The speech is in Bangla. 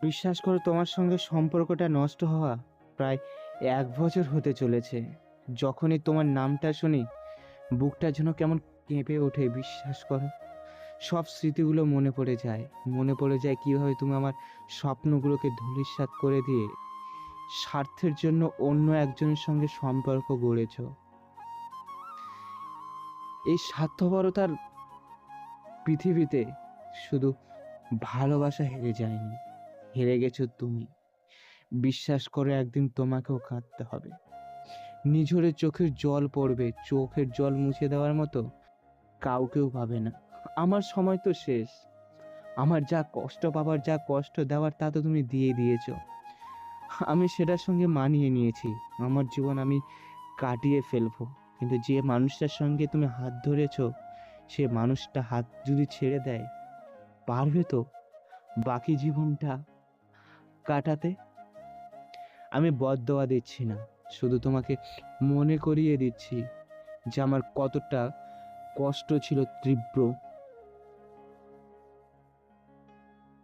বিশ্বাস করো, তোমার সঙ্গে সম্পর্কটা নষ্ট হওয়া প্রায় 1 বছর হতে চলেছে। যখনই তোমার নামটা শুনি বুকটা যেন কেমন কেঁপে ওঠে। বিশ্বাস করো, সব স্মৃতিগুলো মনে পড়ে যায় কীভাবে তুমি আমার স্বপ্নগুলোকে ধূলিসাৎ করে দিয়ে স্বার্থের জন্য অন্য একজনের সঙ্গে সম্পর্ক গড়েছ। এই স্বার্থপরতার পৃথিবীতে শুধু ভালোবাসা হেরে যায়নি, হেরে গেছো তুমি। বিশ্বাস করে, একদিন তোমাকেও কাঁদতে হবে। নিঝরে চোখের জল পড়বে, চোখের জল মুছে দেওয়ার মতো কাউকেও পাবে না। আমার সময় তো শেষ। আমার যা কষ্ট পাবার, যা কষ্ট দেওয়ার, তা তো তুমি দিয়ে দিয়েছো। আমি সেটার সঙ্গে মানিয়ে নিয়েছি। আমার জীবন আমি কাটিয়ে ফেলবো, কিন্তু যে মানুষটার সঙ্গে তুমি হাত ধরেছো, সে মানুষটা হাত যদি ছেড়ে দেয়, পারবে তো বাকি জীবনটা কাটাতে? আমি বদদোয়া দিচ্ছি না, শুধু তোমাকে মনে করিয়ে দিচ্ছি যে আমার কতটা কষ্ট ছিল তীব্র।